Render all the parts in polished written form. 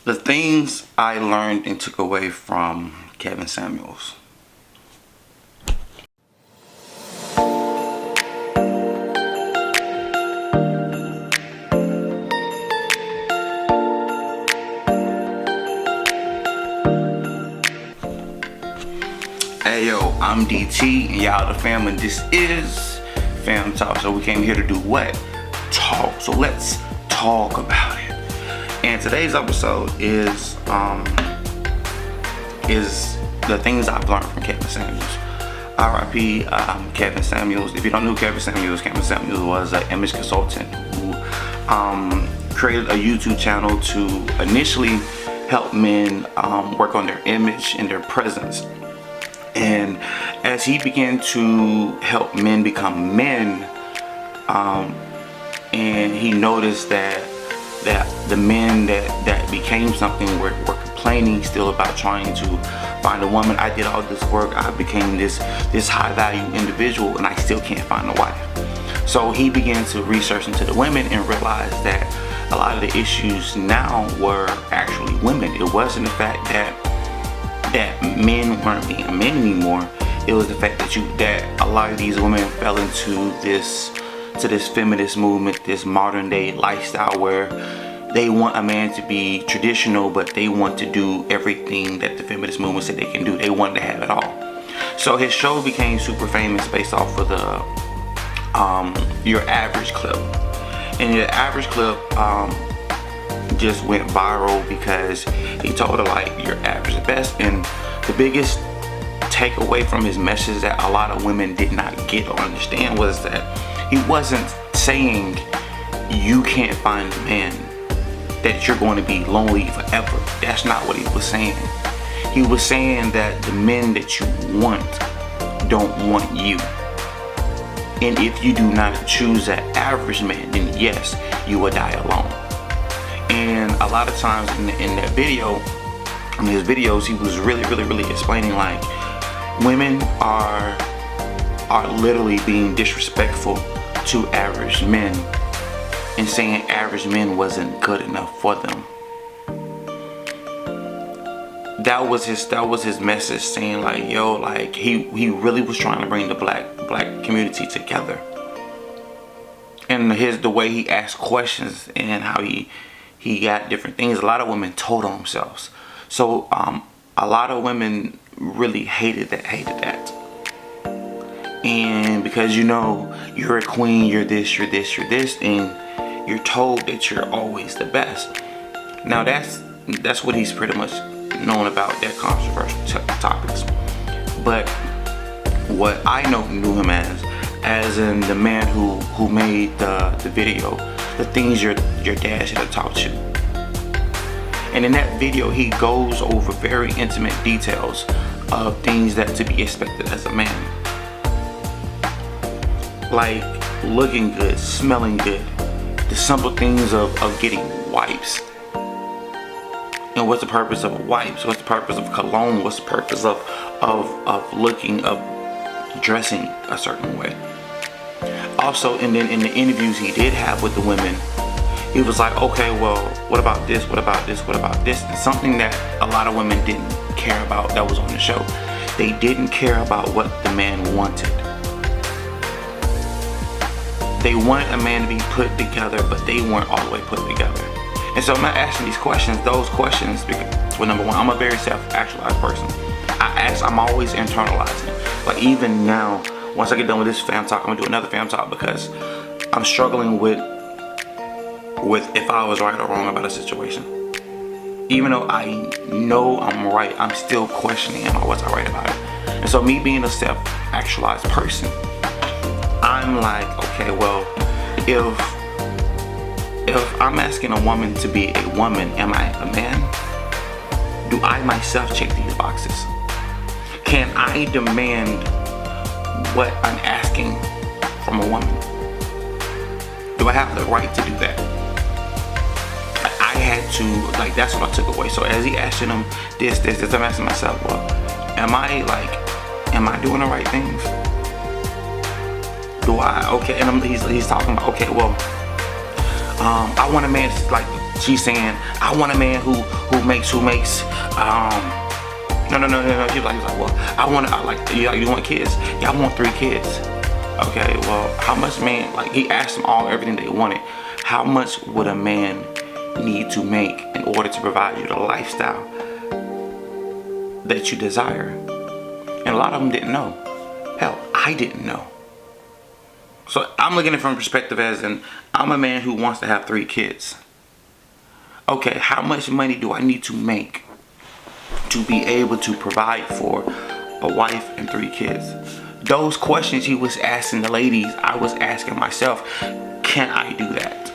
The things I learned and took away from Kevin Samuels. Hey yo, I'm DT and y'all the fam, and this is Fam Talk. So we came here to do what? Talk. So let's talk about it. And today's episode is the things I've learned from Kevin Samuels. R.I.P. Kevin Samuels. If you don't know who Kevin Samuels was an image consultant who created a YouTube channel to initially help men work on their image and their presence. And as he began to help men become men, and he noticed that the men that became something were complaining still about trying to find a woman. I did all this work, I became this high value individual, and I still can't find a wife. So he began to research into the women and realized that a lot of the issues now were actually women. It wasn't the fact that men weren't being men anymore. It was the fact that a lot of these women fell into this feminist movement, this modern day lifestyle where they want a man to be traditional, but they want to do everything that the feminist movement said they can do. They wanted to have it all. So his show became super famous based off of the Your Average clip. And Your Average clip just went viral because he told her like, your average is best. And the biggest takeaway from his message that a lot of women did not get or understand was that he wasn't saying you can't find a man, that you're going to be lonely forever. That's not what he was saying. He was saying that the men that you want don't want you. And if you do not choose that average man, then yes, you will die alone. And a lot of times in that video, in his videos, he was really explaining like women are literally being disrespectful to average men and saying average men wasn't good enough for them. That was his message, saying like, yo, like he really was trying to bring the black community together. And the way he asked questions and how he got different things, a lot of women told on themselves. So a lot of women really hated that. And because you're a queen, you're this, and you're told that you're always the best. Now that's what he's pretty much known about, that controversial topics. But what I knew him as in the man who made the video, the things your dad should have taught you. And in that video, he goes over very intimate details of things that to be expected as a man. Like looking good, smelling good, the simple things of getting wipes. And what's the purpose of wipes? What's the purpose of cologne? What's the purpose of looking, of dressing a certain way? Also, and then in the interviews he did have with the women, he was like, okay, well, what about this? What about this? What about this? And something that a lot of women didn't care about that was on the show. They didn't care about what the man wanted. They wanted a man to be put together, but they weren't all the way put together. And so I'm not asking those questions because, well, number one, I'm a very self-actualized person. I'm always internalizing. Like even now, once I get done with this fam talk, I'm gonna do another fam talk because I'm struggling with if I was right or wrong about a situation. Even though I know I'm right, I'm still questioning, was I right about it? And so me being a self-actualized person, I'm like, okay, well, if I'm asking a woman to be a woman, am I a man? Do I myself check these boxes? Can I demand what I'm asking from a woman? Do I have the right to do that? I had to, like, that's what I took away. So as he asking him this, I'm asking myself, well, am I doing the right things? Okay, and he's talking about, okay, well, I want a man, like, She's saying, I want a man who makes no. He was like, well, you want kids? Yeah, I want 3 kids. Okay, well, how much man, like, he asked them all everything they wanted. How much would a man need to make in order to provide you the lifestyle that you desire? And a lot of them didn't know. Hell, I didn't know. So I'm looking at it from a perspective as in, I'm a man who wants to have 3 kids. Okay, how much money do I need to make to be able to provide for a wife and 3 kids? Those questions he was asking the ladies, I was asking myself, can I do that?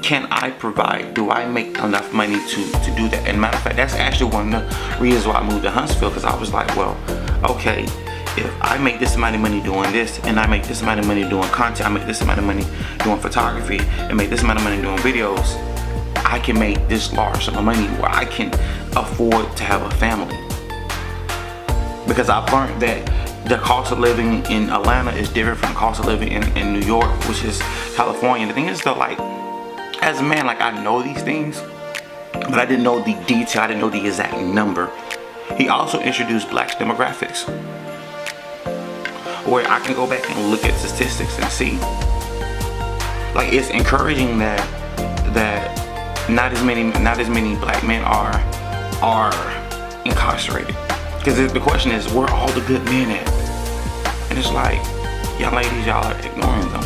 Can I provide? Do I make enough money to do that? And matter of fact, that's actually one of the reasons why I moved to Huntsville, because I was like, well, okay, if I make this amount of money doing this, and I make this amount of money doing content, I make this amount of money doing photography, and make this amount of money doing videos, I can make this large sum of money where I can afford to have a family. Because I've learned that the cost of living in Atlanta is different from the cost of living in New York, which is California. The thing is though, like, as a man, like, I know these things, but I didn't know the detail, I didn't know the exact number. He also introduced black demographics, where I can go back and look at statistics and see. Like, it's encouraging that not as many black men are incarcerated. Because the question is, where are all the good men at? And it's like, young ladies, y'all are ignoring them.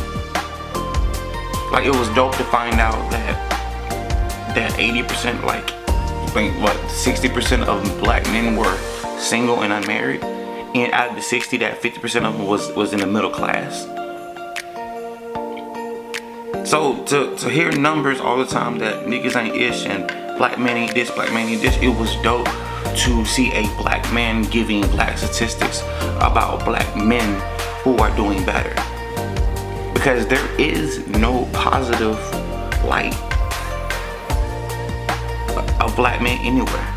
Like, it was dope to find out that 80%, like, what, 60% of black men were single and unmarried. And out of the 60, that 50% of them was in the middle class. So to hear numbers all the time that niggas ain't ish and black men ain't this, black men ain't this, it was dope to see a black man giving black statistics about black men who are doing better. Because there is no positive light of black men anywhere.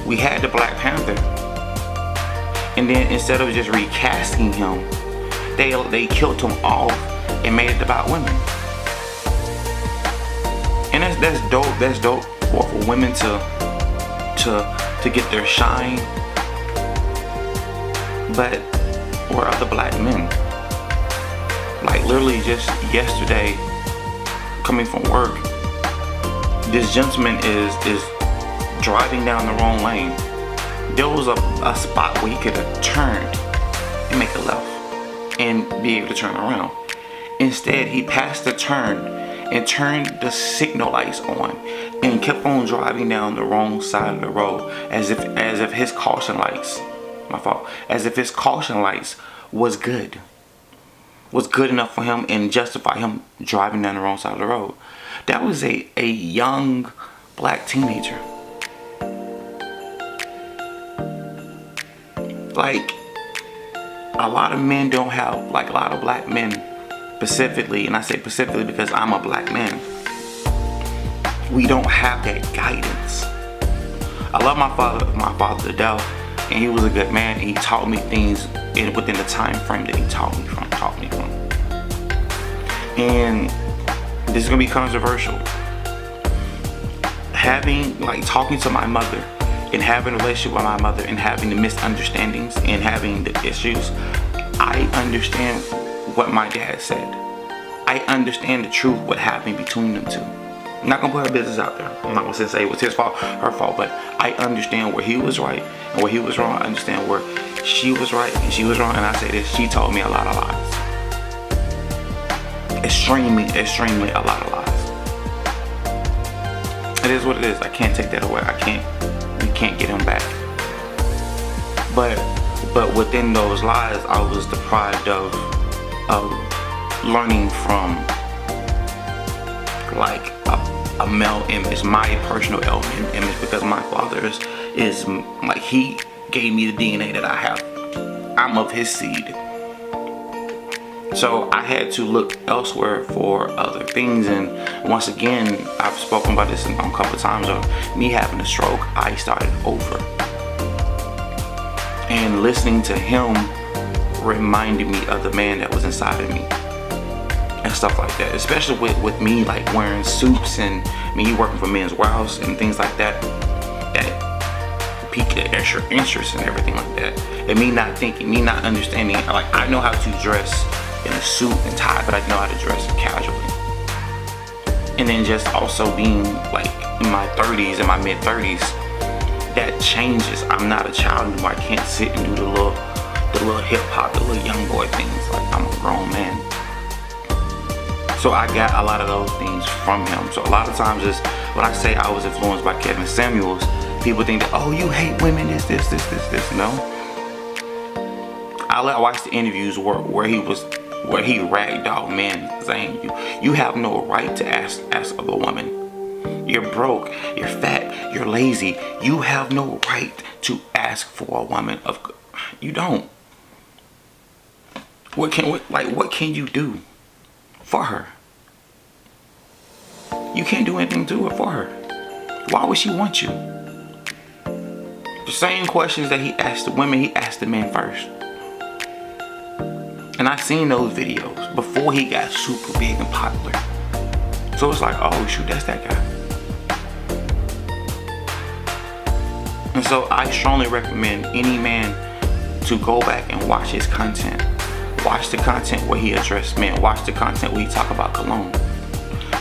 We had the Black Panther, and then instead of just recasting him, they killed him off and made it about women. And that's dope. That's dope for women to get their shine. But where are the black men? Like, literally just yesterday, coming from work, this gentleman is driving down the wrong lane. There was a spot where he could have turned and make a left and be able to turn around. Instead, he passed the turn and turned the signal lights on and kept on driving down the wrong side of the road, as if his caution lights, as if his caution lights was good enough for him and justify him driving down the wrong side of the road. That was a young black teenager. Like, a lot of men don't have, like, a lot of black men specifically, and I say specifically because I'm a black man, we don't have that guidance. I love my father to death, and he was a good man, and he taught me things within the time frame that he taught me from. And this is gonna be controversial. Talking to my mother and having a relationship with my mother and having the misunderstandings and having the issues, I understand what my dad said. I understand the truth, what happened between them two. I'm not gonna put her business out there. I'm not gonna say it was his fault, her fault, but I understand where he was right and where he was wrong. I understand where she was right and she was wrong. And I say this, she told me a lot of lies. Extremely a lot of lies. It is what it is. I can't take that away. We can't get him back. But within those lies, I was deprived of learning from, like, a male image, my personal image, because my father is like, he gave me the DNA that I have. I'm of his seed. So I had to look elsewhere for other things. And once again, I've spoken about this a couple of times, of me having a stroke. I started over. And listening to him reminded me of the man that was inside of me. and stuff like that. Especially with me like wearing suits and me working for Men's Warehouse and things like that. That pique extra interest and everything like that. And me not thinking, me not understanding, like I know how to dress in a suit and tie, but I know how to dress casually. And then just also being like in my 30s, in my mid 30s, that changes. I'm not a child anymore. I can't sit and do the little hip hop, the little young boy things. Like I'm a grown man. So I got a lot of those things from him. So a lot of times, just when I say I was influenced by Kevin Samuels, people think that, oh, you hate women, this. No. I watched the interviews where he ragdolled men, saying you have no right to ask of a woman. You're broke, you're fat, you're lazy. You have no right to ask for a woman. You don't. What can you do for her? You can't do anything to it for her. Why would she want you? The same questions that he asked the women, he asked the men first. And I seen those videos before he got super big and popular. So it's like, oh shoot, that's that guy. And so I strongly recommend any man to go back and watch his content. Watch the content where he addressed men. Watch the content where he talk about cologne.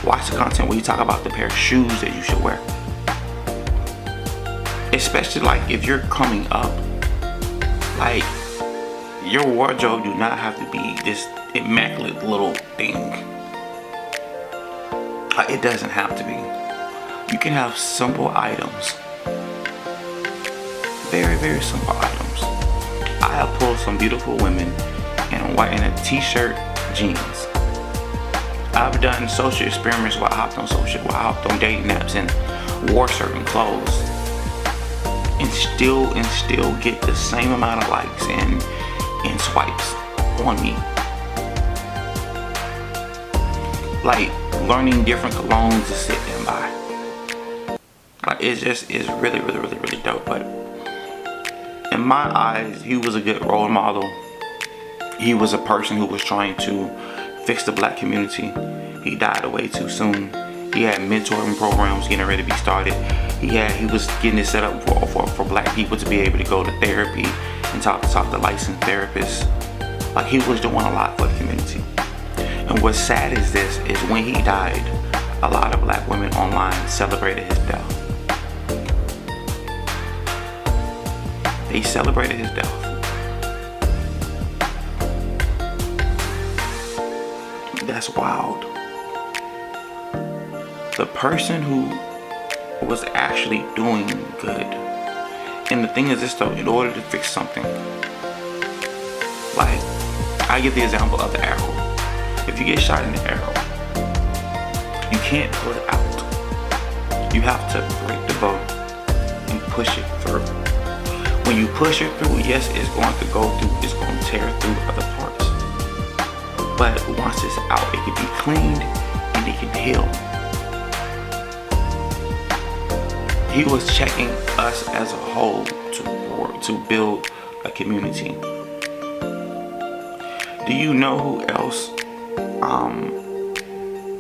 Watch the content where he talk about the pair of shoes that you should wear. Especially like if you're coming up, like your wardrobe do not have to be this immaculate little thing. It doesn't have to be. You can have simple items. Very, very simple items. I have pulled some beautiful women in a t-shirt, jeans. I've done social experiments where I hopped on dating apps and wore certain clothes and still get the same amount of likes and swipes on me. Like learning different colognes to sit and buy. Like it's really dope. But in my eyes, he was a good role model. He was a person who was trying to fix the black community. He died away too soon. He had mentoring programs getting ready to be started. He was getting it set up for black people to be able to go to therapy and talk to licensed therapists. Like he was doing a lot for the community. And what's sad is this, is when he died, a lot of black women online celebrated his death. They celebrated his death. That's wild. The person who was actually doing good. And the thing is this though, in order to fix something, like I give the example of the arrow. If you get shot in the arrow, you can't pull it out. You have to break the bow and push it through. When you push it through, yes, it's going to go through, it's going to tear through other parts. But once it's out, it can be cleaned and it can heal. He was checking us as a whole to build a community. Do you know who else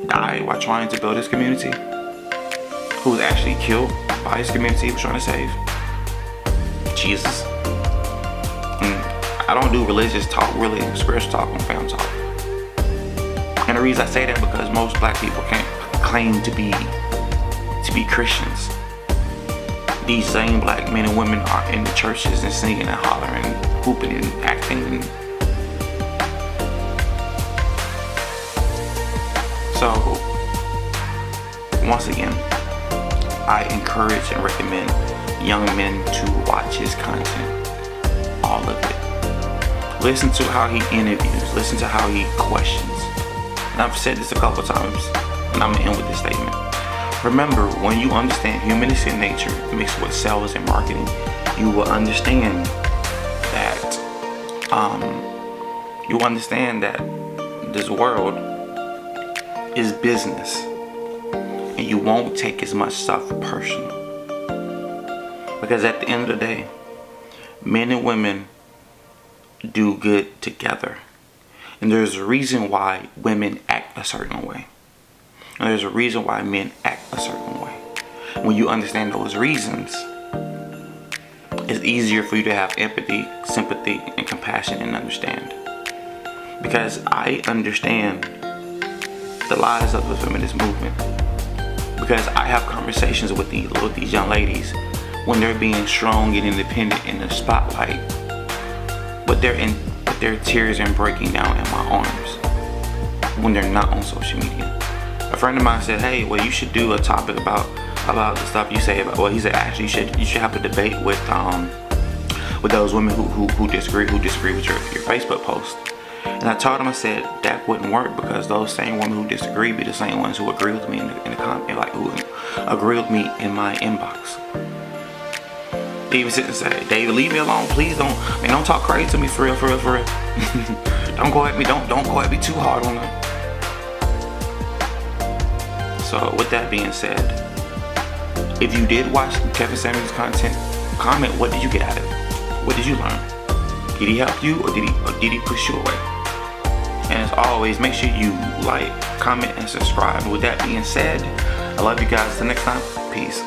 died while trying to build his community? Who was actually killed by his community he was trying to save? Jesus. I don't do religious talk, really spiritual talk on Fam Talk. And the reason I say that because most black people can't claim to be Christians. These same black men and women are in the churches and singing and hollering, hooping and acting. So, once again, I encourage and recommend young men to watch his content. All of it. Listen to how he interviews. Listen to how he questions. And I've said this a couple times, and I'm going to end with this statement. Remember, when you understand humanistic nature mixed with sales and marketing, you will understand that this world is business, and you won't take as much stuff personal. Because at the end of the day, men and women do good together. And there's a reason why women act a certain way. And there's a reason why men act a certain way. When you understand those reasons, it's easier for you to have empathy, sympathy, and compassion and understand. Because I understand the lies of the feminist movement. Because I have conversations with these young ladies when they're being strong and independent in the spotlight, but they're tears and breaking down in my arms when they're not on social media. A friend of mine said, "Hey, well, you should do a topic about the stuff you say about." Well, he said, "Actually, you should have a debate with those women who disagree with your Facebook post." And I told him, I said, that wouldn't work, because those same women who disagree be the same ones who agree with me in the comment, like who agree with me in my inbox. They even sit and say, "David, leave me alone, please don't talk crazy to me, for real." Don't go at me, don't go at me too hard on that. So with that being said, if you did watch Kevin Samuels' content, comment, what did you get out of it? What did you learn? Did he help you, or did he push you away? And as always, make sure you like, comment, and subscribe. And with that being said, I love you guys. Till next time, peace.